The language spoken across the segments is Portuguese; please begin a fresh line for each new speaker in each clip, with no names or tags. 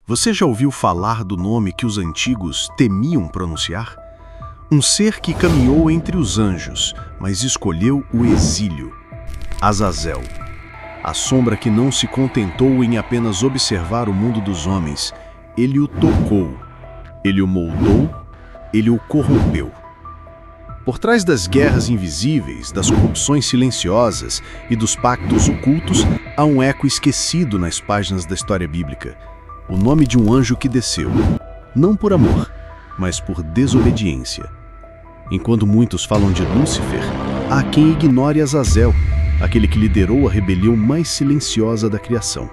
Você já ouviu falar do nome que os antigos temiam pronunciar? Um ser que caminhou entre os anjos, mas escolheu o exílio. Azazel. A sombra que não se contentou em apenas observar o mundo dos homens. Ele o tocou, ele o moldou, ele o corrompeu. Por trás das guerras invisíveis, das corrupções silenciosas e dos pactos ocultos, há um eco esquecido nas páginas da história bíblica. O nome de um anjo que desceu, não por amor, mas por desobediência. Enquanto muitos falam de Lúcifer, há quem ignore Azazel, aquele que liderou a rebelião mais silenciosa da criação.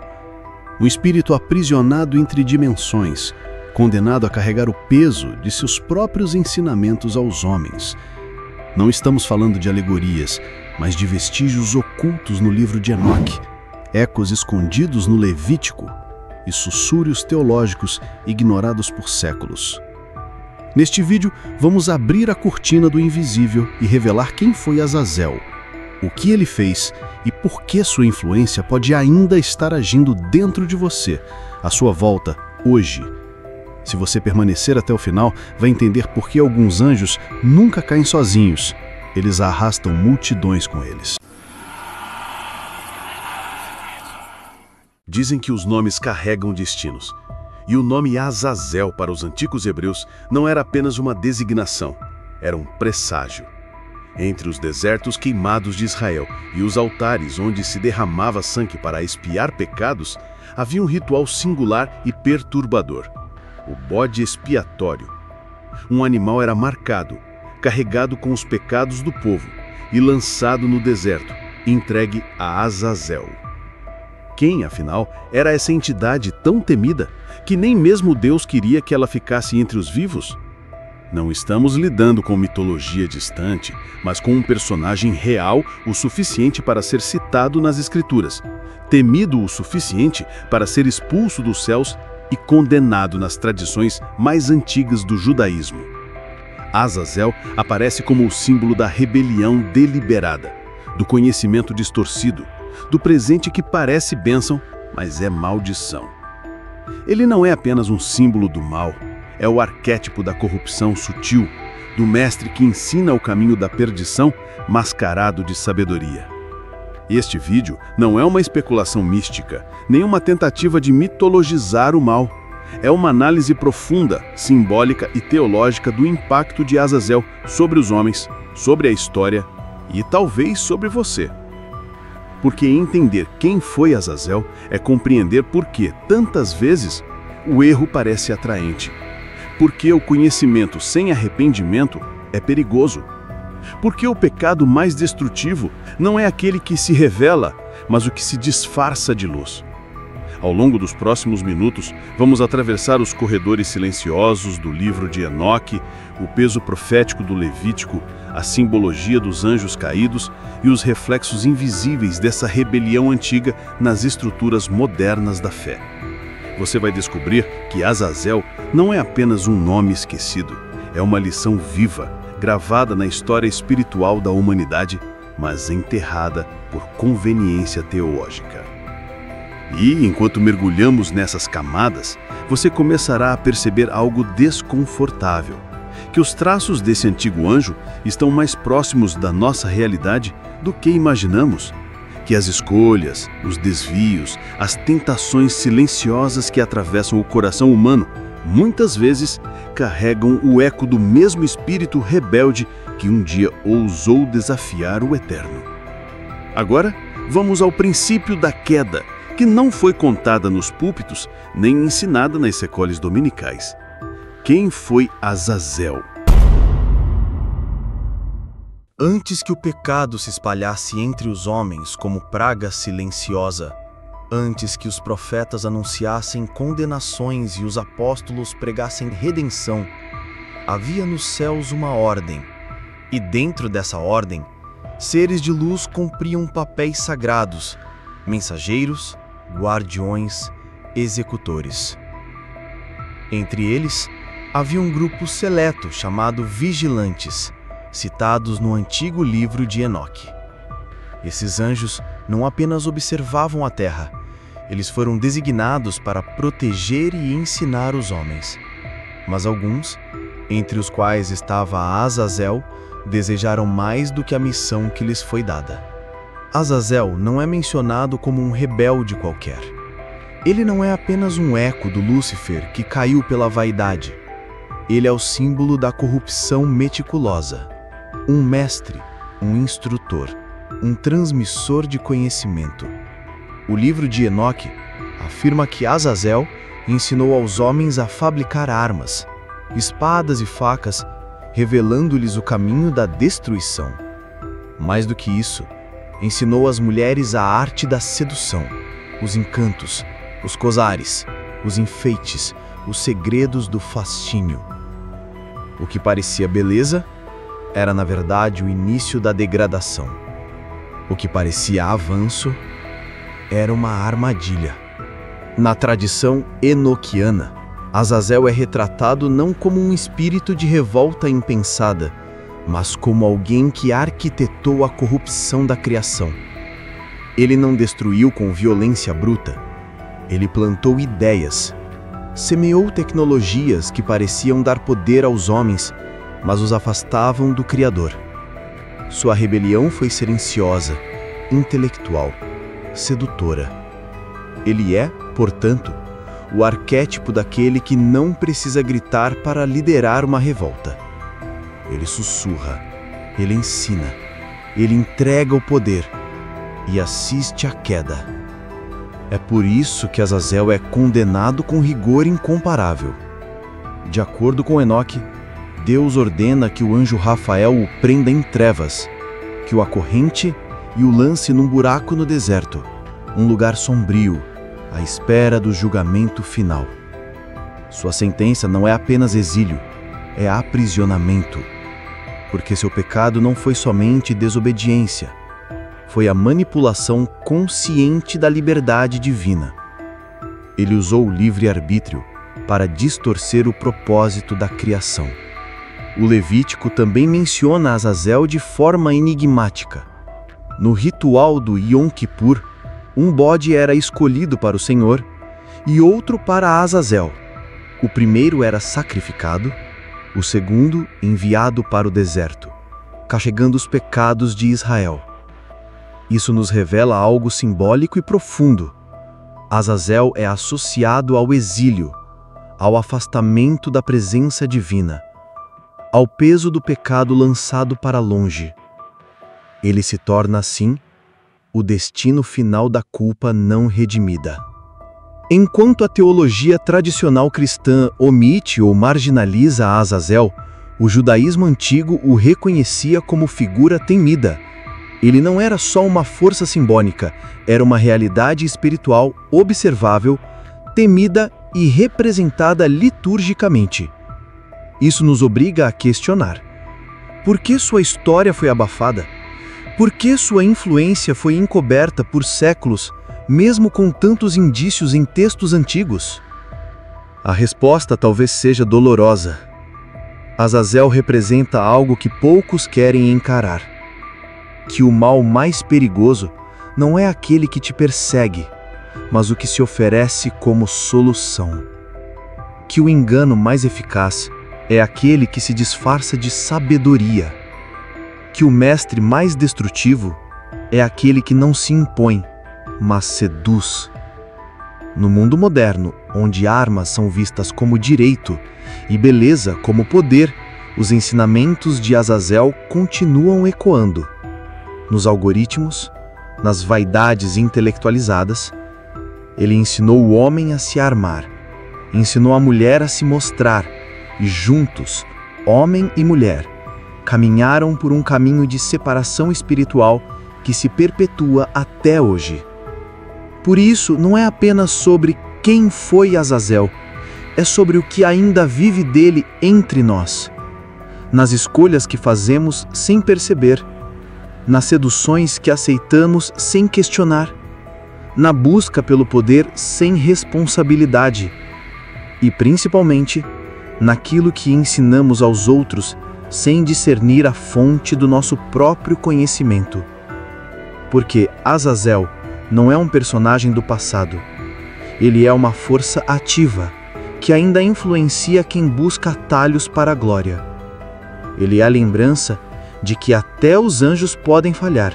Um espírito aprisionado entre dimensões, condenado a carregar o peso de seus próprios ensinamentos aos homens. Não estamos falando de alegorias, mas de vestígios ocultos no livro de Enoque, ecos escondidos no Levítico e sussúrios teológicos ignorados por séculos. Neste vídeo, vamos abrir a cortina do invisível e revelar quem foi Azazel, o que ele fez e por que sua influência pode ainda estar agindo dentro de você, à sua volta, hoje. Se você permanecer até o final, vai entender por que alguns anjos nunca caem sozinhos. Eles arrastam multidões com eles. Dizem que os nomes carregam destinos. E o nome Azazel para os antigos hebreus não era apenas uma designação, era um presságio. Entre os desertos queimados de Israel e os altares onde se derramava sangue para expiar pecados, havia um ritual singular e perturbador: o bode expiatório. Um animal era marcado, carregado com os pecados do povo e lançado no deserto, entregue a Azazel. Quem, afinal, era essa entidade tão temida que nem mesmo Deus queria que ela ficasse entre os vivos? Não estamos lidando com mitologia distante, mas com um personagem real o suficiente para ser citado nas Escrituras, temido o suficiente para ser expulso dos céus e condenado nas tradições mais antigas do judaísmo. Azazel aparece como o símbolo da rebelião deliberada, do conhecimento distorcido, do presente que parece bênção, mas é maldição. Ele não é apenas um símbolo do mal, é o arquétipo da corrupção sutil, do mestre que ensina o caminho da perdição, mascarado de sabedoria. Este vídeo não é uma especulação mística, nem uma tentativa de mitologizar o mal. É uma análise profunda, simbólica e teológica do impacto de Azazel sobre os homens, sobre a história e talvez sobre você. Porque entender quem foi Azazel é compreender por que, tantas vezes, o erro parece atraente. Porque o conhecimento sem arrependimento é perigoso. Porque o pecado mais destrutivo não é aquele que se revela, mas o que se disfarça de luz. Ao longo dos próximos minutos, vamos atravessar os corredores silenciosos do livro de Enoque, o peso profético do Levítico, a simbologia dos anjos caídos e os reflexos invisíveis dessa rebelião antiga nas estruturas modernas da fé. Você vai descobrir que Azazel não é apenas um nome esquecido, é uma lição viva, gravada na história espiritual da humanidade, mas enterrada por conveniência teológica. E, enquanto mergulhamos nessas camadas, você começará a perceber algo desconfortável, que os traços desse antigo anjo estão mais próximos da nossa realidade do que imaginamos, que as escolhas, os desvios, as tentações silenciosas que atravessam o coração humano, muitas vezes carregam o eco do mesmo espírito rebelde que um dia ousou desafiar o Eterno. Agora, vamos ao princípio da queda, que não foi contada nos púlpitos nem ensinada nas secoles dominicais. Quem foi Azazel?
Antes que o pecado se espalhasse entre os homens como praga silenciosa, antes que os profetas anunciassem condenações e os apóstolos pregassem redenção, havia nos céus uma ordem, e dentro dessa ordem, seres de luz cumpriam papéis sagrados, mensageiros, guardiões, executores. Entre eles, havia um grupo seleto chamado vigilantes, citados no antigo livro de Enoque. Esses anjos não apenas observavam a terra, Eles foram designados para proteger e ensinar os homens. Mas alguns, entre os quais estava Azazel, desejaram mais do que a missão que lhes foi dada. Azazel não é mencionado como um rebelde qualquer. Ele não é apenas um eco do Lúcifer que caiu pela vaidade. Ele é o símbolo da corrupção meticulosa. Um mestre, um instrutor, um transmissor de conhecimento. O livro de Enoque afirma que Azazel ensinou aos homens a fabricar armas, espadas e facas, revelando-lhes o caminho da destruição. Mais do que isso, ensinou às mulheres a arte da sedução, os encantos, os cosares, os enfeites, os segredos do fascínio. O que parecia beleza era, na verdade, o início da degradação. O que parecia avanço era uma armadilha. Na tradição enoquiana, Azazel é retratado não como um espírito de revolta impensada, mas como alguém que arquitetou a corrupção da criação. Ele não destruiu com violência bruta. Ele plantou ideias, semeou tecnologias que pareciam dar poder aos homens, mas os afastavam do Criador. Sua rebelião foi silenciosa, intelectual, sedutora. Ele é, portanto, o arquétipo daquele que não precisa gritar para liderar uma revolta. Ele sussurra, ele ensina, ele entrega o poder e assiste à queda. É por isso que Azazel é condenado com rigor incomparável. De acordo com Enoque, Deus ordena que o anjo Rafael o prenda em trevas, que o acorrente e o lance num buraco no deserto, um lugar sombrio, à espera do julgamento final. Sua sentença não é apenas exílio, é aprisionamento, porque seu pecado não foi somente desobediência, foi a manipulação consciente da liberdade divina. Ele usou o livre-arbítrio para distorcer o propósito da criação. O Levítico também menciona Azazel de forma enigmática. No ritual do Yom Kippur, um bode era escolhido para o Senhor e outro para Azazel. O primeiro era sacrificado, o segundo enviado para o deserto, carregando os pecados de Israel. Isso nos revela algo simbólico e profundo. Azazel é associado ao exílio, ao afastamento da presença divina, ao peso do pecado lançado para longe. Ele se torna, assim, o destino final da culpa não redimida. Enquanto a teologia tradicional cristã omite ou marginaliza Azazel, o judaísmo antigo o reconhecia como figura temida. Ele não era só uma força simbólica, era uma realidade espiritual observável, temida e representada liturgicamente. Isso nos obriga a questionar: por que sua história foi abafada? Por que sua influência foi encoberta por séculos, mesmo com tantos indícios em textos antigos? A resposta talvez seja dolorosa. Azazel representa algo que poucos querem encarar: que o mal mais perigoso não é aquele que te persegue, mas o que se oferece como solução. Que o engano mais eficaz é aquele que se disfarça de sabedoria. Que o mestre mais destrutivo é aquele que não se impõe, mas seduz. No mundo moderno, onde armas são vistas como direito e beleza como poder, os ensinamentos de Azazel continuam ecoando. Nos algoritmos, nas vaidades intelectualizadas, ele ensinou o homem a se armar, ensinou a mulher a se mostrar, e juntos, homem e mulher, caminharam por um caminho de separação espiritual que se perpetua até hoje. Por isso, não é apenas sobre quem foi Azazel, é sobre o que ainda vive dele entre nós, nas escolhas que fazemos sem perceber, nas seduções que aceitamos sem questionar, na busca pelo poder sem responsabilidade e, principalmente, naquilo que ensinamos aos outros sem discernir a fonte do nosso próprio conhecimento. Porque Azazel não é um personagem do passado, Ele é uma força ativa, que ainda influencia quem busca atalhos para a glória. Ele é a lembrança de que até os anjos podem falhar,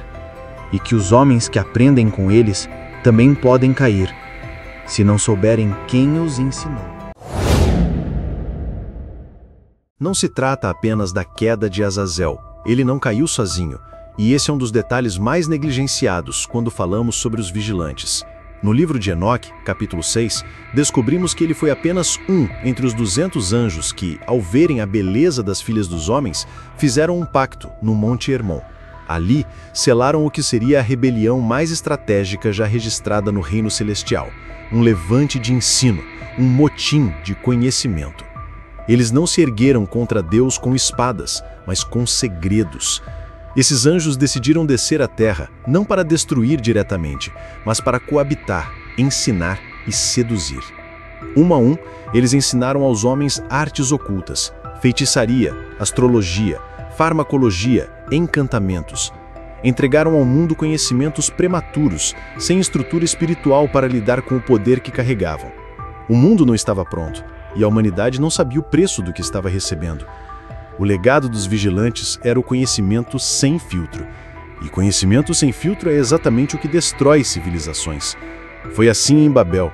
e que os homens que aprendem com eles também podem cair, se não souberem quem os ensinou.
Não se trata apenas da queda de Azazel. Ele não caiu sozinho, e esse é um dos detalhes mais negligenciados quando falamos sobre os vigilantes. No livro de Enoque, capítulo 6, descobrimos que ele foi apenas um entre os 200 anjos que, ao verem a beleza das filhas dos homens, fizeram um pacto no Monte Hermon. Ali, selaram o que seria a rebelião mais estratégica já registrada no Reino Celestial, um levante de ensino, um motim de conhecimento. Eles não se ergueram contra Deus com espadas, mas com segredos. Esses anjos decidiram descer à terra, não para destruir diretamente, mas para coabitar, ensinar e seduzir. Um a um, eles ensinaram aos homens artes ocultas, feitiçaria, astrologia, farmacologia, encantamentos. Entregaram ao mundo conhecimentos prematuros, sem estrutura espiritual para lidar com o poder que carregavam. O mundo não estava pronto, e a humanidade não sabia o preço do que estava recebendo. O legado dos vigilantes era o conhecimento sem filtro. E conhecimento sem filtro é exatamente o que destrói civilizações. Foi assim em Babel.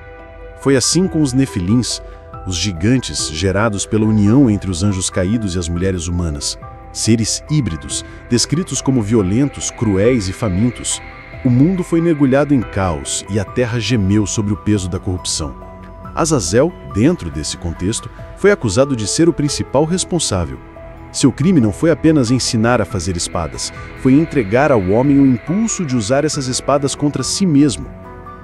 Foi assim com os nefilins, os gigantes gerados pela união entre os anjos caídos e as mulheres humanas. Seres híbridos, descritos como violentos, cruéis e famintos. O mundo foi mergulhado em caos e a terra gemeu sobre o peso da corrupção. Azazel, dentro desse contexto, foi acusado de ser o principal responsável. Seu crime não foi apenas ensinar a fazer espadas, foi entregar ao homem o impulso de usar essas espadas contra si mesmo.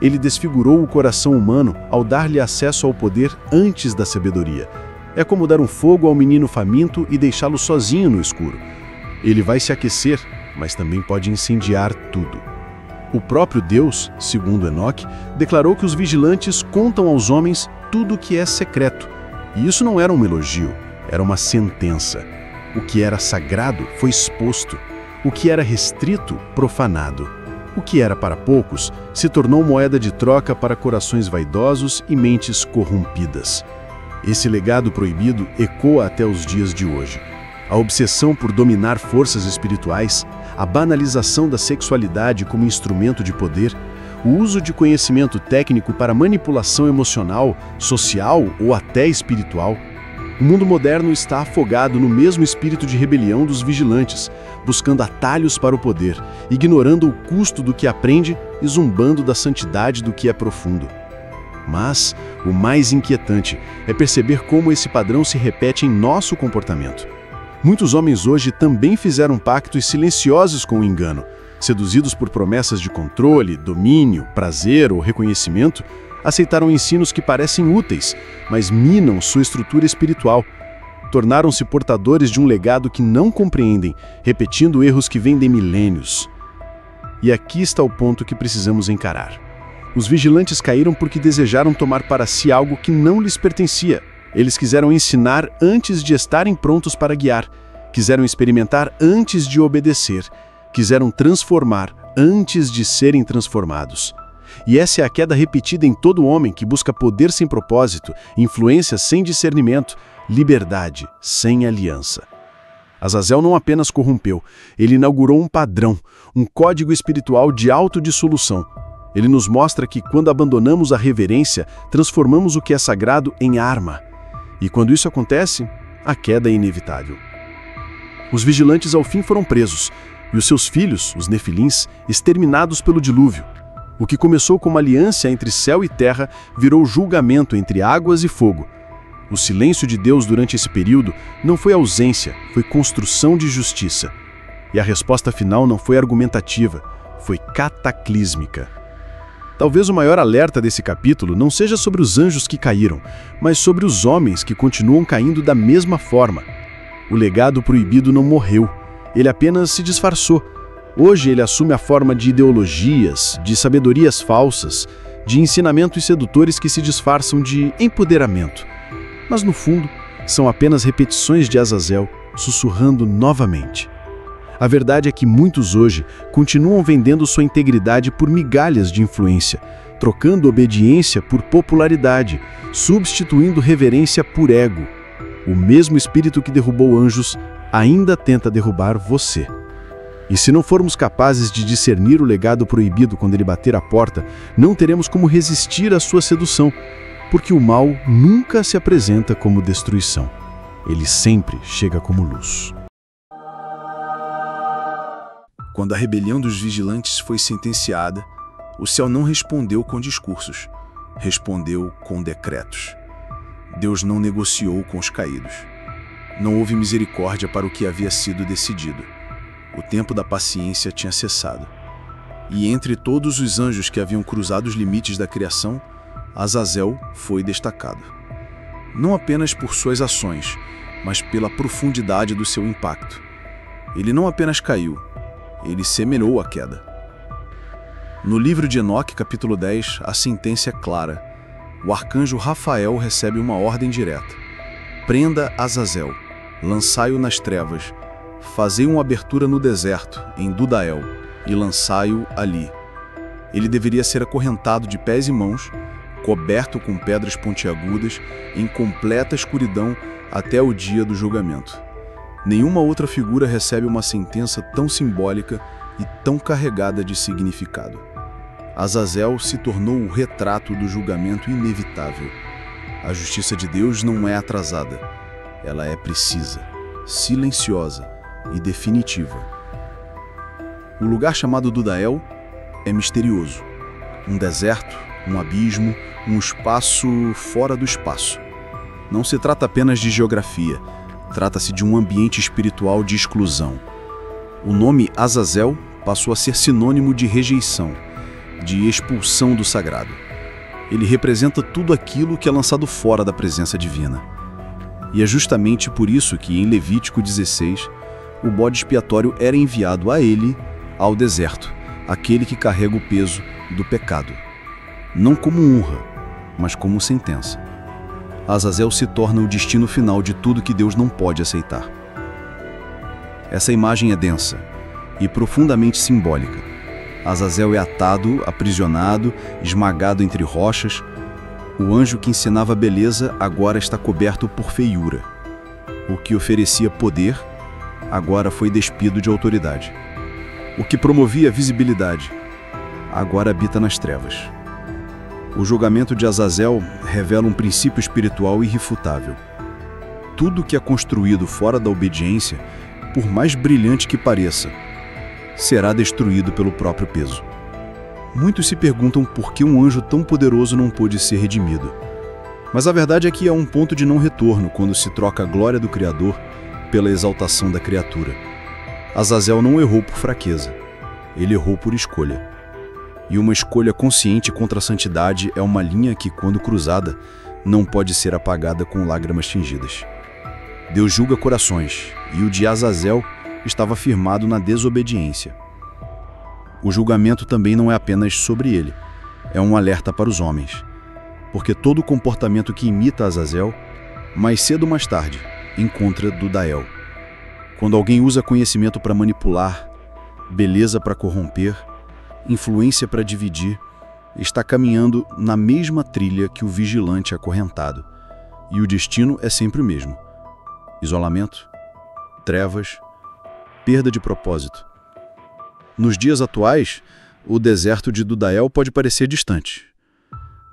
Ele desfigurou o coração humano ao dar-lhe acesso ao poder antes da sabedoria. É como dar um fogo ao menino faminto e deixá-lo sozinho no escuro. Ele vai se aquecer, mas também pode incendiar tudo. O próprio Deus, segundo Enoque, declarou que os vigilantes contam aos homens tudo o que é secreto. E isso não era um elogio, era uma sentença. O que era sagrado foi exposto. O que era restrito, profanado. O que era para poucos se tornou moeda de troca para corações vaidosos e mentes corrompidas. Esse legado proibido ecoa até os dias de hoje. A obsessão por dominar forças espirituais, a banalização da sexualidade como instrumento de poder, o uso de conhecimento técnico para manipulação emocional, social ou até espiritual. O mundo moderno está afogado no mesmo espírito de rebelião dos vigilantes, buscando atalhos para o poder, ignorando o custo do que aprende e zombando da santidade do que é profundo. Mas o mais inquietante é perceber como esse padrão se repete em nosso comportamento. Muitos homens hoje também fizeram pactos silenciosos com o engano, seduzidos por promessas de controle, domínio, prazer ou reconhecimento, aceitaram ensinos que parecem úteis, mas minam sua estrutura espiritual. Tornaram-se portadores de um legado que não compreendem, repetindo erros que vêm de milênios. E aqui está o ponto que precisamos encarar. Os vigilantes caíram porque desejaram tomar para si algo que não lhes pertencia. Eles quiseram ensinar antes de estarem prontos para guiar. Quiseram experimentar antes de obedecer. Quiseram transformar antes de serem transformados. E essa é a queda repetida em todo homem que busca poder sem propósito, influência sem discernimento, liberdade sem aliança. Azazel não apenas corrompeu, ele inaugurou um padrão, um código espiritual de autodissolução. Ele nos mostra que quando abandonamos a reverência, transformamos o que é sagrado em arma. E quando isso acontece, a queda é inevitável. Os vigilantes ao fim foram presos, e os seus filhos, os nefilins, exterminados pelo dilúvio. O que começou como aliança entre céu e terra virou julgamento entre águas e fogo. O silêncio de Deus durante esse período não foi ausência, foi construção de justiça. E a resposta final não foi argumentativa, foi cataclísmica. Talvez o maior alerta desse capítulo não seja sobre os anjos que caíram, mas sobre os homens que continuam caindo da mesma forma. O legado proibido não morreu, ele apenas se disfarçou. Hoje ele assume a forma de ideologias, de sabedorias falsas, de ensinamentos sedutores que se disfarçam de empoderamento. Mas no fundo, são apenas repetições de Azazel, sussurrando novamente. A verdade é que muitos hoje continuam vendendo sua integridade por migalhas de influência, trocando obediência por popularidade, substituindo reverência por ego. O mesmo espírito que derrubou anjos ainda tenta derrubar você. E se não formos capazes de discernir o legado proibido quando ele bater a porta, não teremos como resistir à sua sedução, porque o mal nunca se apresenta como destruição. Ele sempre chega como luz.
Quando a rebelião dos vigilantes foi sentenciada, o céu não respondeu com discursos, respondeu com decretos. Deus não negociou com os caídos. Não houve misericórdia para o que havia sido decidido. O tempo da paciência tinha cessado. E entre todos os anjos que haviam cruzado os limites da criação, Azazel foi destacado. Não apenas por suas ações, mas pela profundidade do seu impacto. Ele não apenas caiu, ele semeou a queda. No livro de Enoque, capítulo 10, a sentença é clara. O arcanjo Rafael recebe uma ordem direta. Prenda Azazel, lançai-o nas trevas, fazei uma abertura no deserto, em Dudael, e lançai-o ali. Ele deveria ser acorrentado de pés e mãos, coberto com pedras pontiagudas, em completa escuridão até o dia do julgamento. Nenhuma outra figura recebe uma sentença tão simbólica e tão carregada de significado. Azazel se tornou o retrato do julgamento inevitável. A justiça de Deus não é atrasada. Ela é precisa, silenciosa e definitiva. O lugar chamado Dudael é misterioso. Um deserto, um abismo, um espaço fora do espaço. Não se trata apenas de geografia. Trata-se de um ambiente espiritual de exclusão. O nome Azazel passou a ser sinônimo de rejeição, de expulsão do sagrado. Ele representa tudo aquilo que é lançado fora da presença divina. E é justamente por isso que, em Levítico 16, o bode expiatório era enviado a ele, ao deserto, aquele que carrega o peso do pecado. Não como honra, mas como sentença. Azazel se torna o destino final de tudo que Deus não pode aceitar. Essa imagem é densa e profundamente simbólica. Azazel é atado, aprisionado, esmagado entre rochas. O anjo que ensinava beleza agora está coberto por feiura. O que oferecia poder agora foi despido de autoridade. O que promovia visibilidade agora habita nas trevas. O julgamento de Azazel revela um princípio espiritual irrefutável. Tudo que é construído fora da obediência, por mais brilhante que pareça, será destruído pelo próprio peso. Muitos se perguntam por que um anjo tão poderoso não pôde ser redimido. Mas a verdade é que há um ponto de não retorno quando se troca a glória do Criador pela exaltação da criatura. Azazel não errou por fraqueza, ele errou por escolha. E uma escolha consciente contra a santidade é uma linha que, quando cruzada, não pode ser apagada com lágrimas tingidas. Deus julga corações, e o de Azazel estava firmado na desobediência. O julgamento também não é apenas sobre ele, é um alerta para os homens. Porque todo comportamento que imita Azazel, mais cedo ou mais tarde, encontra Dudael. Quando alguém usa conhecimento para manipular, beleza para corromper, influência para dividir, está caminhando na mesma trilha que o vigilante acorrentado. E o destino é sempre o mesmo: isolamento, trevas, perda de propósito. Nos dias atuais, o deserto de Dudael pode parecer distante,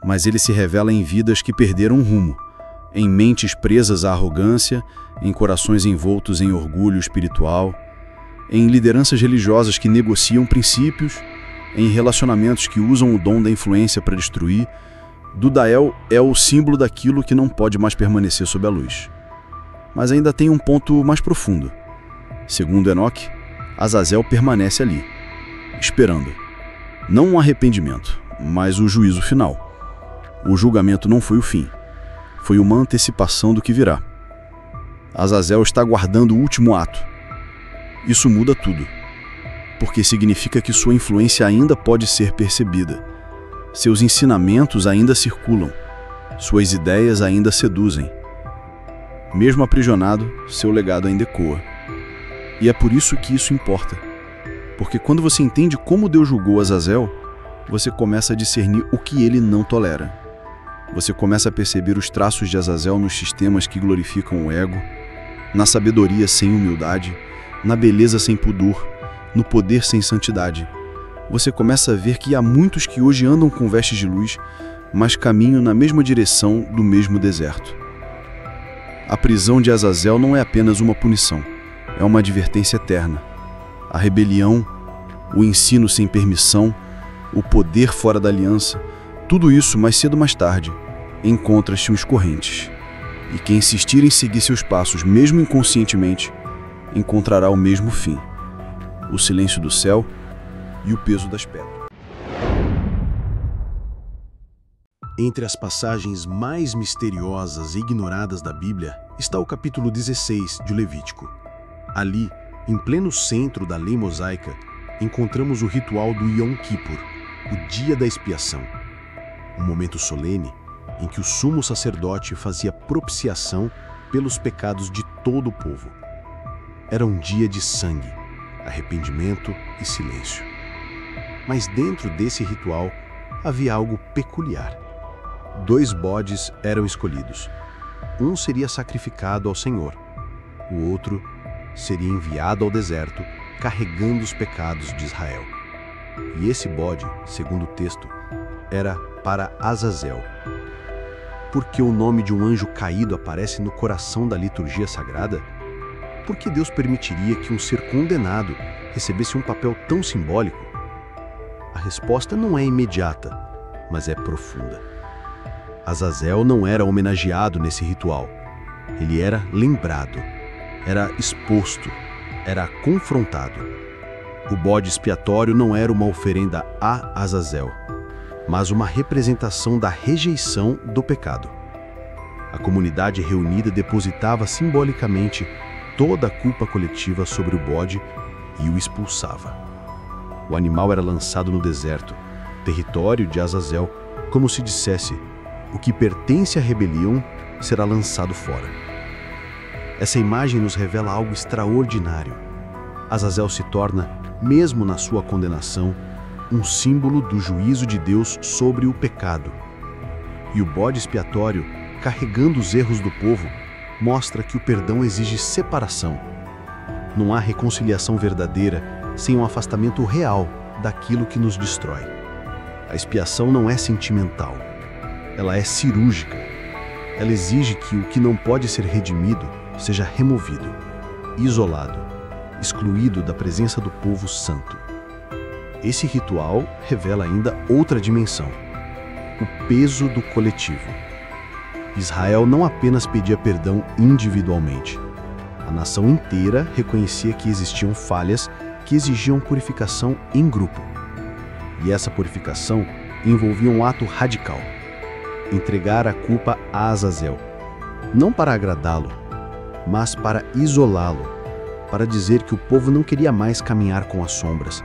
mas ele se revela em vidas que perderam o rumo, em mentes presas à arrogância, em corações envoltos em orgulho espiritual, em lideranças religiosas que negociam princípios, em relacionamentos que usam o dom da influência para destruir. Dudael é o símbolo daquilo que não pode mais permanecer sob a luz. Mas ainda tem um ponto mais profundo. Segundo Enoque, Azazel permanece ali, esperando. Não um arrependimento, mas o juízo final. O julgamento não foi o fim. Foi uma antecipação do que virá. Azazel está aguardando o último ato. Isso muda tudo, porque significa que sua influência ainda pode ser percebida. Seus ensinamentos ainda circulam. Suas ideias ainda seduzem. Mesmo aprisionado, seu legado ainda ecoa. E é por isso que isso importa. Porque quando você entende como Deus julgou Azazel,
você começa a discernir o que ele não tolera. Você começa a perceber os traços de Azazel nos sistemas que glorificam o ego, na sabedoria sem humildade, na beleza sem pudor, no poder sem santidade. Você começa a ver que há muitos que hoje andam com vestes de luz, mas caminham na mesma direção do mesmo deserto. A prisão de Azazel não é apenas uma punição, é uma advertência eterna. A rebelião, o ensino sem permissão, o poder fora da aliança, tudo isso, mais cedo ou mais tarde, encontra-se uns correntes. E quem insistir em seguir seus passos, mesmo inconscientemente, encontrará o mesmo fim: o silêncio do céu e o peso das pedras.
Entre as passagens mais misteriosas e ignoradas da Bíblia está o capítulo 16 de Levítico. Ali, em pleno centro da lei mosaica, encontramos o ritual do Yom Kippur, o dia da expiação. Um momento solene em que o sumo sacerdote fazia propiciação pelos pecados de todo o povo. Era um dia de sangue, arrependimento e silêncio. Mas dentro desse ritual havia algo peculiar. 2 bodes eram escolhidos. Um seria sacrificado ao Senhor. O outro seria enviado ao deserto, carregando os pecados de Israel. E esse bode, segundo o texto, era para Azazel. Por que o nome de um anjo caído aparece no coração da liturgia sagrada? Por que Deus permitiria que um ser condenado recebesse um papel tão simbólico? A resposta não é imediata, mas é profunda. Azazel não era homenageado nesse ritual. Ele era lembrado, era exposto, era confrontado. O bode expiatório não era uma oferenda a Azazel, mas uma representação da rejeição do pecado. A comunidade reunida depositava simbolicamente toda a culpa coletiva sobre o bode e o expulsava. O animal era lançado no deserto, território de Azazel, como se dissesse: o que pertence à rebelião será lançado fora. Essa imagem nos revela algo extraordinário. Azazel se torna, mesmo na sua condenação, um símbolo do juízo de Deus sobre o pecado. E o bode expiatório, carregando os erros do povo, mostra que o perdão exige separação. Não há reconciliação verdadeira sem um afastamento real daquilo que nos destrói. A expiação não é sentimental, ela é cirúrgica. Ela exige que o que não pode ser redimido seja removido, isolado, excluído da presença do povo santo. Esse ritual revela ainda outra dimensão: o peso do coletivo. Israel não apenas pedia perdão individualmente. A nação inteira reconhecia que existiam falhas que exigiam purificação em grupo. E essa purificação envolvia um ato radical: entregar a culpa a Azazel, não para agradá-lo, mas para isolá-lo, para dizer que o povo não queria mais caminhar com as sombras,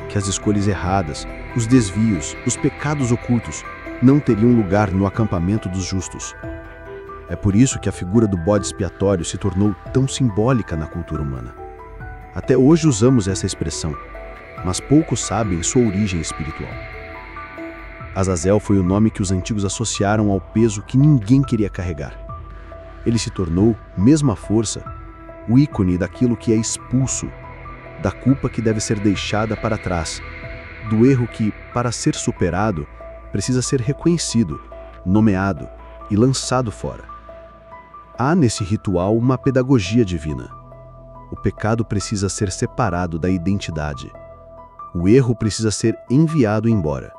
que as escolhas erradas, os desvios, os pecados ocultos não teriam lugar no acampamento dos justos. É por isso que a figura do bode expiatório se tornou tão simbólica na cultura humana. Até hoje usamos essa expressão, mas poucos sabem sua origem espiritual. Azazel foi o nome que os antigos associaram ao peso que ninguém queria carregar. Ele se tornou, mesmo à força, o ícone daquilo que é expulso, da culpa que deve ser deixada para trás, do erro que, para ser superado, precisa ser reconhecido, nomeado e lançado fora. Há nesse ritual uma pedagogia divina. O pecado precisa ser separado da identidade. O erro precisa ser enviado embora.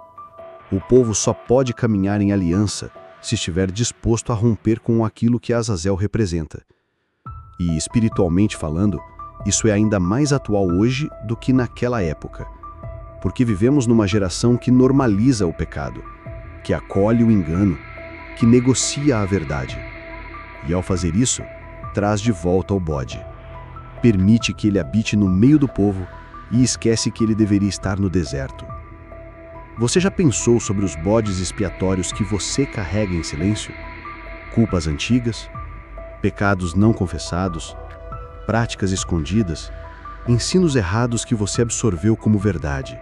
O povo só pode caminhar em aliança se estiver disposto a romper com aquilo que Azazel representa. E, espiritualmente falando, isso é ainda mais atual hoje do que naquela época, porque vivemos numa geração que normaliza o pecado, que acolhe o engano, que negocia a verdade. E, ao fazer isso, traz de volta o bode. Permite que ele habite no meio do povo e esquece que ele deveria estar no deserto. Você já pensou sobre os bodes expiatórios que você carrega em silêncio? Culpas antigas, pecados não confessados, práticas escondidas, ensinos errados que você absorveu como verdade.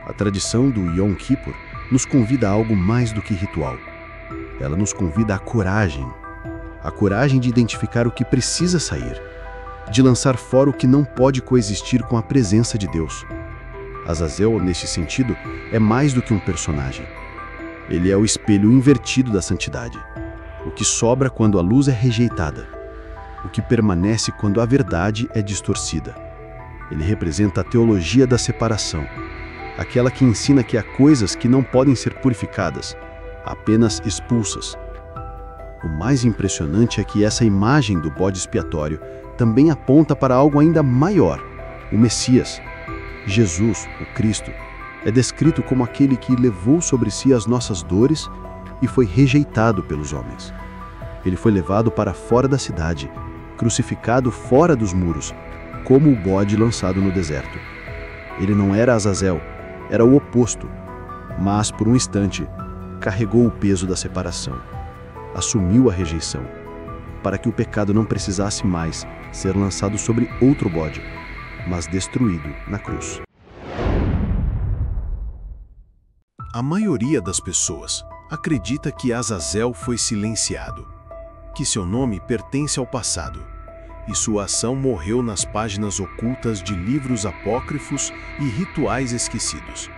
A tradição do Yom Kippur nos convida a algo mais do que ritual. Ela nos convida à coragem. A coragem de identificar o que precisa sair, de lançar fora o que não pode coexistir com a presença de Deus. Azazel, neste sentido, é mais do que um personagem. Ele é o espelho invertido da santidade. O que sobra quando a luz é rejeitada. O que permanece quando a verdade é distorcida. Ele representa a teologia da separação, aquela que ensina que há coisas que não podem ser purificadas, apenas expulsas. O mais impressionante é que essa imagem do bode expiatório também aponta para algo ainda maior, o Messias. Jesus, o Cristo, é descrito como aquele que levou sobre si as nossas dores e foi rejeitado pelos homens. Ele foi levado para fora da cidade, crucificado fora dos muros, como o bode lançado no deserto. Ele não era Azazel, era o oposto, mas, por um instante, carregou o peso da separação. Assumiu a rejeição, para que o pecado não precisasse mais ser lançado sobre outro bode, mas destruído na cruz.
A maioria das pessoas acredita que Azazel foi silenciado, que seu nome pertence ao passado, e sua ação morreu nas páginas ocultas de livros apócrifos e rituais esquecidos.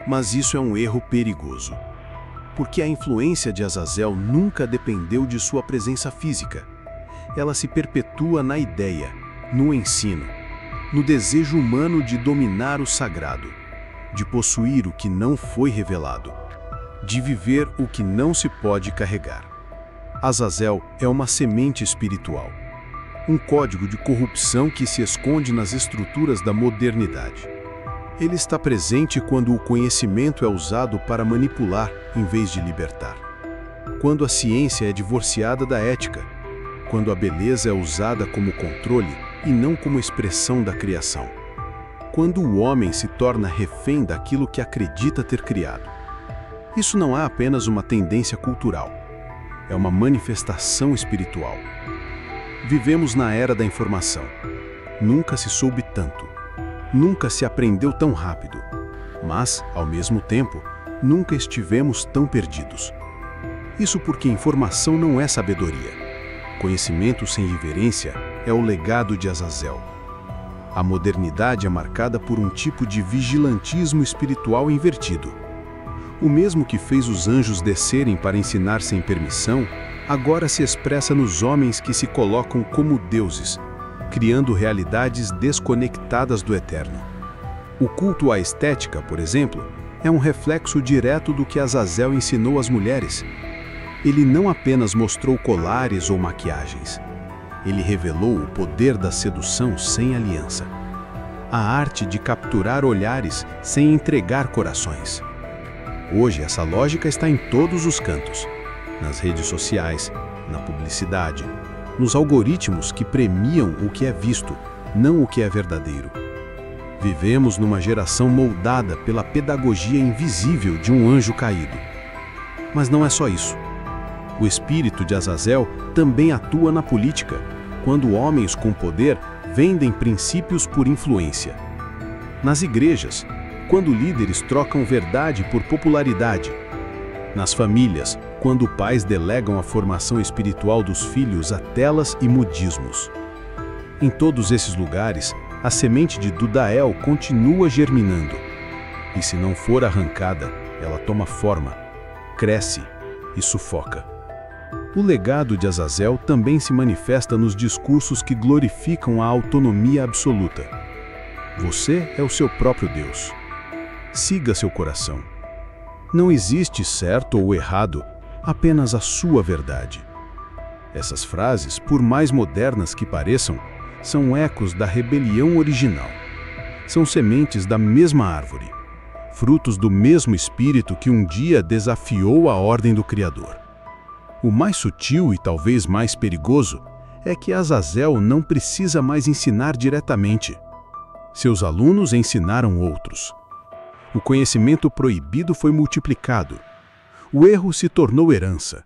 Mas isso é um erro perigoso, porque a influência de Azazel nunca dependeu de sua presença física. Ela se perpetua na ideia, no ensino, no desejo humano de dominar o sagrado, de possuir o que não foi revelado, de viver o que não se pode carregar. Azazel é uma semente espiritual, um código de corrupção que se esconde nas estruturas da modernidade. Ele está presente quando o conhecimento é usado para manipular em vez de libertar. Quando a ciência é divorciada da ética. Quando a beleza é usada como controle e não como expressão da criação. Quando o homem se torna refém daquilo que acredita ter criado. Isso não é apenas uma tendência cultural. É uma manifestação espiritual. Vivemos na era da informação. Nunca se soube tanto. Nunca se aprendeu tão rápido, mas, ao mesmo tempo, nunca estivemos tão perdidos. Isso porque informação não é sabedoria. Conhecimento sem reverência é o legado de Azazel. A modernidade é marcada por um tipo de vigilantismo espiritual invertido. O mesmo que fez os anjos descerem para ensinar sem permissão, agora se expressa nos homens que se colocam como deuses, criando realidades desconectadas do eterno. O culto à estética, por exemplo, é um reflexo direto do que Azazel ensinou às mulheres. Ele não apenas mostrou colares ou maquiagens. Ele revelou o poder da sedução sem aliança. A arte de capturar olhares sem entregar corações. Hoje essa lógica está em todos os cantos. Nas redes sociais, na publicidade, nos algoritmos que premiam o que é visto, não o que é verdadeiro. Vivemos numa geração moldada pela pedagogia invisível de um anjo caído. Mas não é só isso. O espírito de Azazel também atua na política, quando homens com poder vendem princípios por influência. Nas igrejas, quando líderes trocam verdade por popularidade. Nas famílias, quando pais delegam a formação espiritual dos filhos a telas e modismos. Em todos esses lugares, a semente de Dudael continua germinando. E se não for arrancada, ela toma forma, cresce e sufoca. O legado de Azazel também se manifesta nos discursos que glorificam a autonomia absoluta. Você é o seu próprio Deus. Siga seu coração. Não existe certo ou errado, apenas a sua verdade. Essas frases, por mais modernas que pareçam, são ecos da rebelião original. São sementes da mesma árvore, frutos do mesmo espírito que um dia desafiou a ordem do Criador. O mais sutil e talvez mais perigoso é que Azazel não precisa mais ensinar diretamente. Seus alunos ensinaram outros. O conhecimento proibido foi multiplicado. O erro se tornou herança.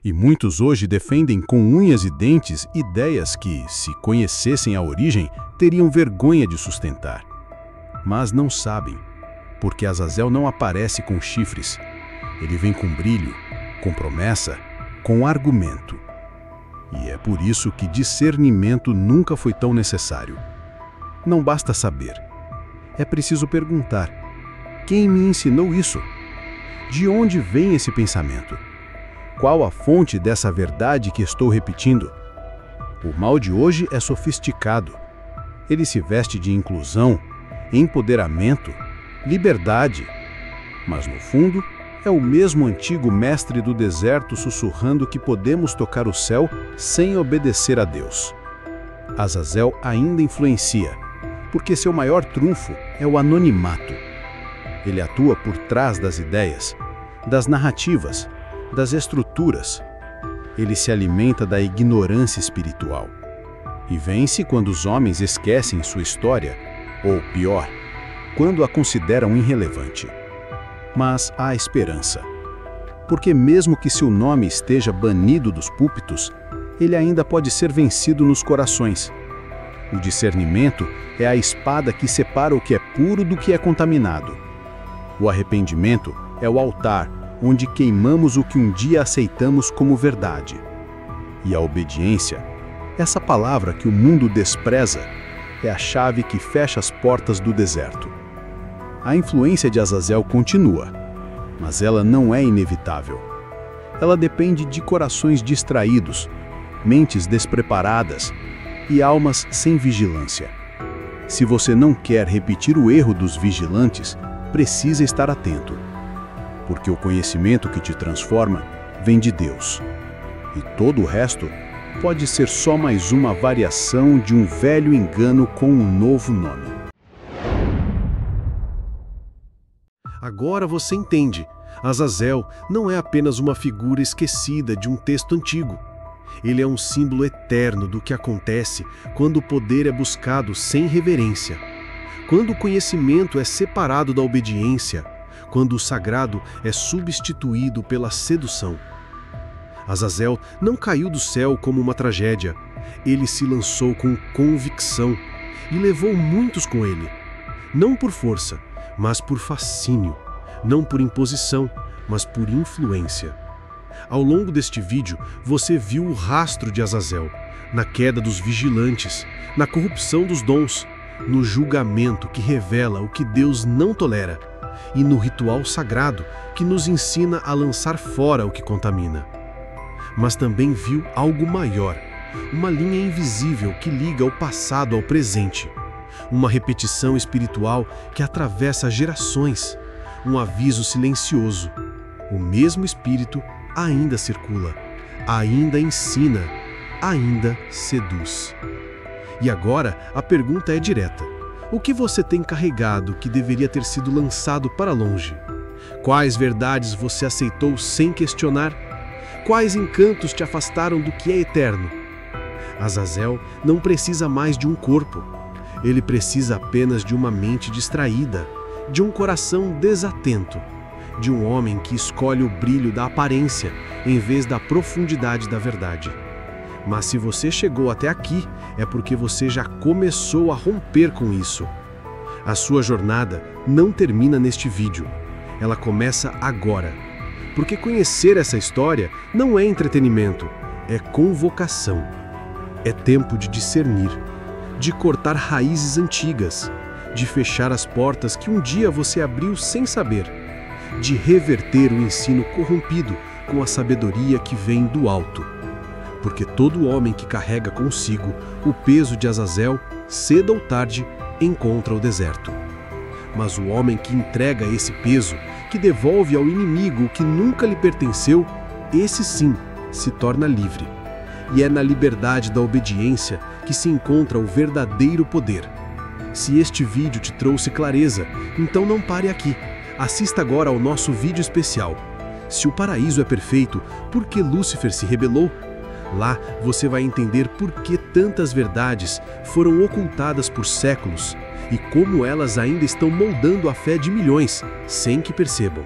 E muitos hoje defendem com unhas e dentes ideias que, se conhecessem a origem, teriam vergonha de sustentar. Mas não sabem. porque Azazel não aparece com chifres. Ele vem com brilho, com promessa, com argumento. E é por isso que discernimento nunca foi tão necessário. Não basta saber. É preciso perguntar: quem me ensinou isso? De onde vem esse pensamento? Qual a fonte dessa verdade que estou repetindo? O mal de hoje é sofisticado. Ele se veste de inclusão, empoderamento, liberdade. Mas no fundo, é o mesmo antigo mestre do deserto sussurrando que podemos tocar o céu sem obedecer a Deus. Azazel ainda influencia, porque seu maior trunfo é o anonimato. Ele atua por trás das ideias, das narrativas, das estruturas. Ele se alimenta da ignorância espiritual e vence quando os homens esquecem sua história, ou pior, quando a consideram irrelevante. Mas há esperança, porque mesmo que seu nome esteja banido dos púlpitos, ele ainda pode ser vencido nos corações. O discernimento é a espada que separa o que é puro do que é contaminado. O arrependimento é o altar onde queimamos o que um dia aceitamos como verdade. E a obediência, essa palavra que o mundo despreza, é a chave que fecha as portas do deserto. A influência de Azazel continua, mas ela não é inevitável. Ela depende de corações distraídos, mentes despreparadas e almas sem vigilância. Se você não quer repetir o erro dos vigilantes, precisa estar atento, porque o conhecimento que te transforma vem de Deus. E todo o resto pode ser só mais uma variação de um velho engano com um novo nome.
Agora você entende. Azazel não é apenas uma figura esquecida de um texto antigo. Ele é um símbolo eterno do que acontece quando o poder é buscado sem reverência, quando o conhecimento é separado da obediência, quando o sagrado é substituído pela sedução. Azazel não caiu do céu como uma tragédia. Ele se lançou com convicção e levou muitos com ele, não por força, mas por fascínio, não por imposição, mas por influência. Ao longo deste vídeo, você viu o rastro de Azazel, na queda dos vigilantes, na corrupção dos dons, no julgamento que revela o que Deus não tolera, e no ritual sagrado que nos ensina a lançar fora o que contamina. Mas também viu algo maior, uma linha invisível que liga o passado ao presente, uma repetição espiritual que atravessa gerações, um aviso silencioso. O mesmo Espírito ainda circula, ainda ensina, ainda seduz. E agora a pergunta é direta: o que você tem carregado que deveria ter sido lançado para longe? Quais verdades você aceitou sem questionar? Quais encantos te afastaram do que é eterno? Azazel não precisa mais de um corpo. Ele precisa apenas de uma mente distraída, de um coração desatento, de um homem que escolhe o brilho da aparência em vez da profundidade da verdade. Mas se você chegou até aqui, é porque você já começou a romper com isso. A sua jornada não termina neste vídeo. Ela começa agora. Porque conhecer essa história não é entretenimento, é convocação. É tempo de discernir, de cortar raízes antigas, de fechar as portas que um dia você abriu sem saber, de reverter o ensino corrompido com a sabedoria que vem do alto. Porque todo homem que carrega consigo o peso de Azazel, cedo ou tarde, encontra o deserto. Mas o homem que entrega esse peso, que devolve ao inimigo o que nunca lhe pertenceu, esse sim se torna livre. E é na liberdade da obediência que se encontra o verdadeiro poder. Se este vídeo te trouxe clareza, então não pare aqui. Assista agora ao nosso vídeo especial. Se o paraíso é perfeito, por que Lúcifer se rebelou? Lá você vai entender por que tantas verdades foram ocultadas por séculos e como elas ainda estão moldando a fé de milhões, sem que percebam.